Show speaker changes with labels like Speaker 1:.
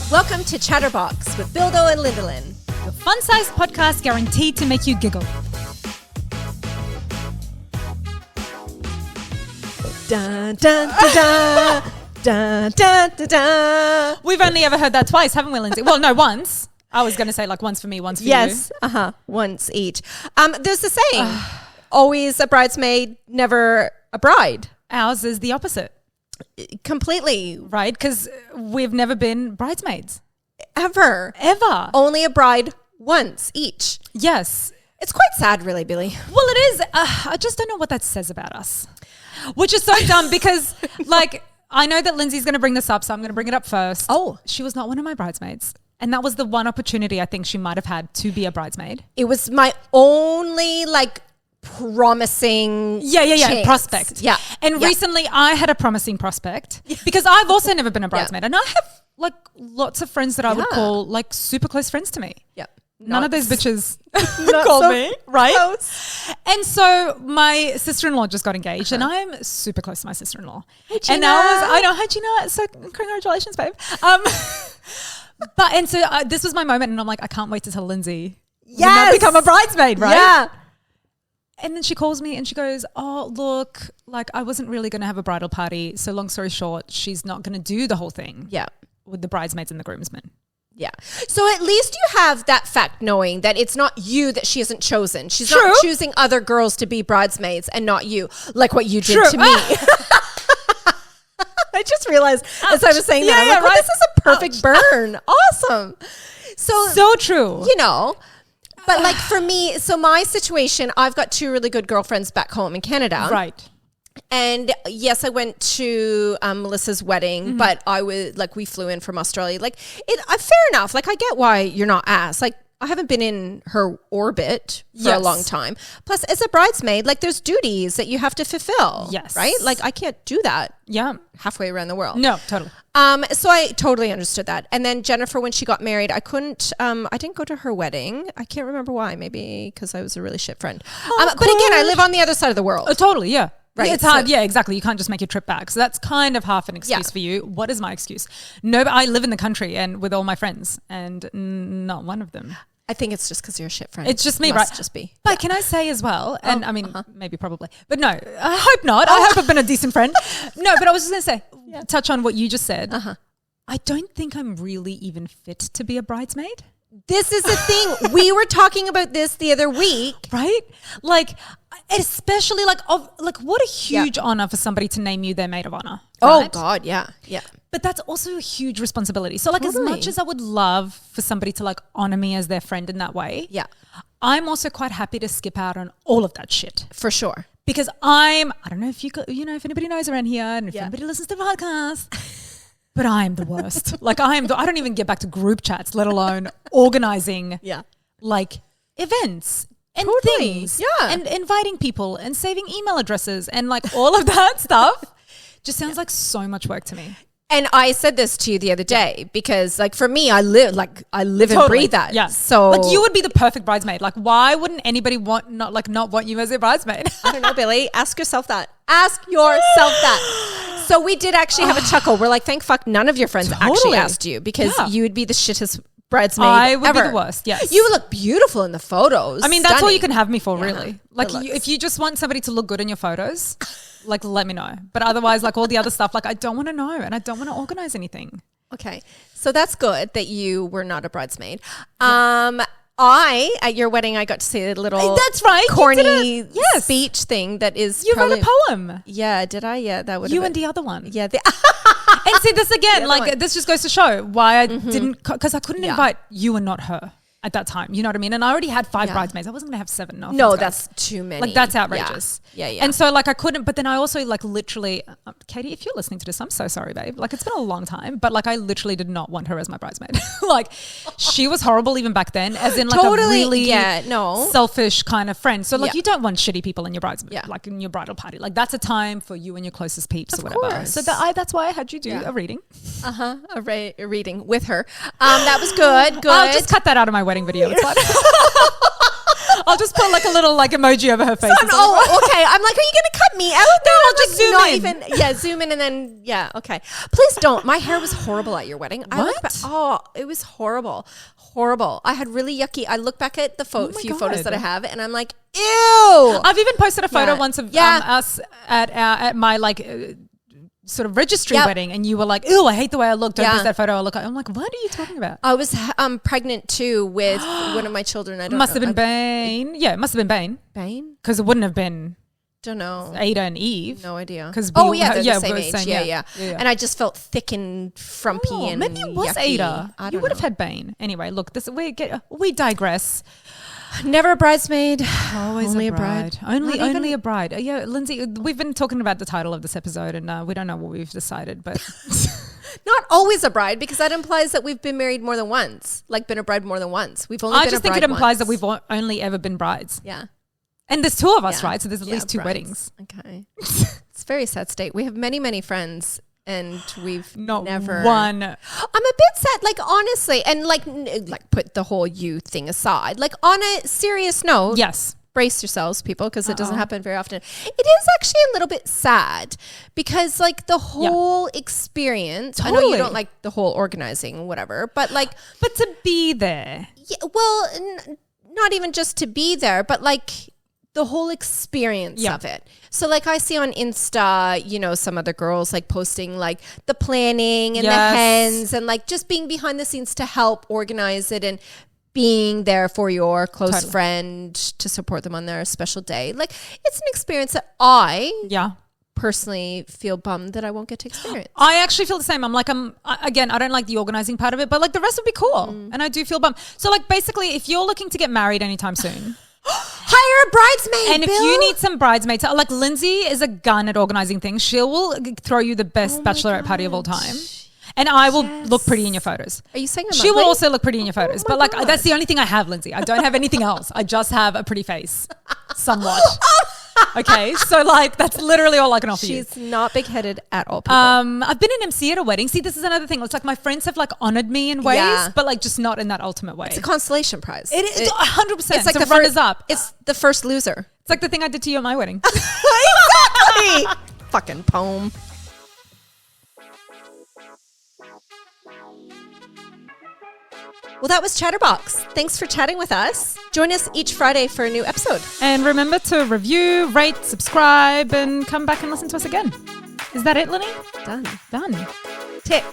Speaker 1: Welcome to ChatterBox with Bildo and Lindalyn.
Speaker 2: Your fun-sized podcast guaranteed to make you giggle.
Speaker 1: Dun, dun, dun, dun, dun, dun, dun, dun.
Speaker 2: We've only ever heard that twice, haven't we, Lindsay? Well, no, once. I was going to say like once for me, once for you.
Speaker 1: Yes, once each. There's the saying, always a bridesmaid, never a bride.
Speaker 2: Ours is the opposite.
Speaker 1: Completely.
Speaker 2: Right? Because we've never been bridesmaids.
Speaker 1: Ever. Only a bride once each.
Speaker 2: Yes.
Speaker 1: It's quite sad, really, Billy.
Speaker 2: Well, it is. I just don't know what that says about us. Which is so dumb because, like, I know that Lindsay's going to bring this up, so I'm going to bring it up first.
Speaker 1: Oh.
Speaker 2: She was not one of my bridesmaids. And that was the one opportunity I think she might have had to be a bridesmaid.
Speaker 1: It was my only, like, promising chance.
Speaker 2: Prospect.
Speaker 1: Yeah.
Speaker 2: And recently I had a promising prospect because I've also never been a bridesmaid. And I have, like, lots of friends that I would call, like, super close friends to me.
Speaker 1: Yeah.
Speaker 2: None of those bitches called me, right?
Speaker 1: Close.
Speaker 2: And so my sister-in-law just got engaged and I'm super close to my sister-in-law.
Speaker 1: Hey, Gina.
Speaker 2: And I know, hi Gina, so congratulations, babe. This was my moment and I'm like, I can't wait to tell Lindsay.
Speaker 1: Yes.
Speaker 2: Become a bridesmaid, right?
Speaker 1: Yeah.
Speaker 2: And then she calls me and she goes, oh, look, like I wasn't really going to have a bridal party. So long story short, she's not going to do the whole thing.
Speaker 1: Yeah.
Speaker 2: With the bridesmaids and the groomsmen.
Speaker 1: Yeah. So at least you have that fact knowing that it's not you that she hasn't chosen. She's not choosing other girls to be bridesmaids and not you, like what you did to me. I just realized as I was saying that, I'm like, this is a perfect burn. Awesome.
Speaker 2: So true.
Speaker 1: You know. But like for me, so my situation, I've got two really good girlfriends back home in Canada.
Speaker 2: Right.
Speaker 1: And yes, I went to Melissa's wedding, but we flew in from Australia. Like fair enough. Like I get why you're not asked. Like I haven't been in her orbit for a long time. Plus as a bridesmaid, like there's duties that you have to fulfill.
Speaker 2: Yes.
Speaker 1: Right? Like I can't do that.
Speaker 2: Yeah.
Speaker 1: Halfway around the world.
Speaker 2: No, totally.
Speaker 1: So I totally understood that. And then Jennifer, when she got married, I didn't go to her wedding. I can't remember why. Maybe because I was a really shit friend. But again, I live on the other side of the world.
Speaker 2: Totally. Yeah.
Speaker 1: Right.
Speaker 2: It's hard. Yeah, exactly. You can't just make your trip back. So that's kind of half an excuse for you. What is my excuse? No, but I live in the country and with all my friends and not one of them.
Speaker 1: I think it's just because you're a shit friend.
Speaker 2: It's just me,
Speaker 1: Must
Speaker 2: right?
Speaker 1: Just be.
Speaker 2: But can I say as well, and I mean, maybe probably, but no, I hope not. I hope I've been a decent friend. No, but I was just going to say, touch on what you just said. I don't think I'm really even fit to be a bridesmaid.
Speaker 1: This is the thing. We were talking about this the other week.
Speaker 2: Right? Like, especially like what a huge honor for somebody to name you their maid of honor. Right?
Speaker 1: Oh God, yeah. Yeah.
Speaker 2: But that's also a huge responsibility. So like as much as I would love for somebody to like honor me as their friend in that way, I'm also quite happy to skip out on all of that shit.
Speaker 1: For sure.
Speaker 2: Because I don't know if if anybody knows around here and if anybody listens to the podcast, but I'm the worst. Like I don't even get back to group chats, let alone organizing like events and things and inviting people and saving email addresses and like all of that stuff just sounds like so much work to me.
Speaker 1: And I said this to you the other day because like for me, I live and breathe that.
Speaker 2: Yeah.
Speaker 1: So
Speaker 2: like you would be the perfect bridesmaid. Like why wouldn't anybody not want you as a bridesmaid?
Speaker 1: I don't know, Billy. Ask yourself that. Ask yourself that. So we did actually have a chuckle. We're like, thank fuck none of your friends actually asked you because you would be the shittest bridesmaid
Speaker 2: I would
Speaker 1: ever.
Speaker 2: be the worst, yes.
Speaker 1: You look beautiful in the photos.
Speaker 2: I mean, that's all you can have me for, really. Like if you just want somebody to look good in your photos, like let me know. But otherwise, like all the other stuff, like I don't want to know and I don't want to organize anything.
Speaker 1: Okay. So that's good that you were not a bridesmaid. At your wedding, I got to see a little
Speaker 2: that's right,
Speaker 1: corny speech thing that is
Speaker 2: you wrote a poem.
Speaker 1: Yeah, did I? Yeah, that would
Speaker 2: you and the other one.
Speaker 1: Yeah.
Speaker 2: And see this again, like this just goes to show why I didn't, because I couldn't invite you and not her at that time. You know what I mean? And I already had 5 bridesmaids. I wasn't going to have 7.
Speaker 1: No, that's too many.
Speaker 2: Like that's outrageous.
Speaker 1: Yeah.
Speaker 2: And so like I couldn't, but then I also like literally, Katie, if you're listening to this, I'm so sorry, babe. Like it's been a long time, but like I literally did not want her as my bridesmaid. Like she was horrible even back then, as in like a really selfish kind of friend. So like you don't want shitty people in your bridesmaid, like in your bridal party. Like that's a time for you and your closest peeps or whatever.
Speaker 1: Course.
Speaker 2: So that's why I had you do a reading.
Speaker 1: A reading with her. That was good.
Speaker 2: I'll just cut that out of my wedding video. It's fine. I'll just put like a little like emoji over her face.
Speaker 1: Okay. I'm like, are you going to cut me out?
Speaker 2: No, I'll just zoom
Speaker 1: not
Speaker 2: in.
Speaker 1: Even, zoom in and then, okay. Please don't. My hair was horrible at your wedding. It was horrible. Horrible. I had really yucky. I look back at the few photos that I have and I'm like, ew.
Speaker 2: I've even posted a photo once of us at my like sort of registry wedding, and you were like, ew, I hate the way I look. Don't post that photo. I'm like, what are you talking about?
Speaker 1: I was pregnant too with one of my children. I don't
Speaker 2: must
Speaker 1: know.
Speaker 2: Have been Bane. Yeah, it must have been Bane.
Speaker 1: Bane?
Speaker 2: Because it wouldn't have been.
Speaker 1: Don't know.
Speaker 2: Ada and Eve.
Speaker 1: No idea.
Speaker 2: Because
Speaker 1: they're the same age. Yeah. And I just felt thick and frumpy and
Speaker 2: maybe it was
Speaker 1: yucky.
Speaker 2: Ada. You would have had Bane. Anyway, look, we digress.
Speaker 1: Never a bridesmaid.
Speaker 2: Always only a bride. Only a bride. Yeah, Lindsay, we've been talking about the title of this episode and we don't know what we've decided, but...
Speaker 1: Not always a bride, because that implies that we've been married more than once. Like been a bride more than once. We've only been a bride
Speaker 2: I just think it implies that we've only ever been brides.
Speaker 1: Yeah.
Speaker 2: And there's two of us, right? So there's at least two weddings.
Speaker 1: Okay. It's a very sad state. We have many, many friends and we've never
Speaker 2: one.
Speaker 1: I'm a bit sad, like honestly, and like put the whole you thing aside. Like on a serious note,
Speaker 2: yes,
Speaker 1: brace yourselves, people, because it doesn't happen very often. It is actually a little bit sad because like the whole experience. Totally. I know you don't like the whole organizing, whatever, but
Speaker 2: to be there.
Speaker 1: Yeah, well, not even just to be there, but like the whole experience of it. So like I see on Insta, some other girls like posting like the planning and the hens and like just being behind the scenes to help organize it and being there for your close friend to support them on their special day. Like it's an experience that I personally feel bummed that I won't get to experience.
Speaker 2: I actually feel the same. I'm like, again, I don't like the organizing part of it, but like the rest would be cool. And I do feel bummed. So like basically if you're looking to get married anytime soon...
Speaker 1: Hire a bridesmaid,
Speaker 2: and if you need some bridesmaids, like Lindsay is a gun at organizing things. She will throw you the best bachelorette party of all time. And I will look pretty in your photos.
Speaker 1: Are you saying
Speaker 2: she will also look pretty in your photos? But like that's the only thing I have, Lindsay. I don't have anything else. I just have a pretty face, somewhat. Okay, so like that's literally all I can offer you.
Speaker 1: She's not big-headed at all, people.
Speaker 2: I've been an MC at a wedding. See, this is another thing. It's like my friends have like honored me in ways, but like just not in that ultimate way.
Speaker 1: It's a consolation prize.
Speaker 2: It is 100%. It's like
Speaker 1: the
Speaker 2: runners up.
Speaker 1: It's the first loser.
Speaker 2: It's like the thing I did to you at my wedding.
Speaker 1: Exactly. Fucking poem. Well, that was ChatterBox. Thanks for chatting with us. Join us each Friday for a new episode.
Speaker 2: And remember to review, rate, subscribe, and come back and listen to us again. Is that it, Lenny?
Speaker 1: Done.
Speaker 2: Done.
Speaker 1: Tick.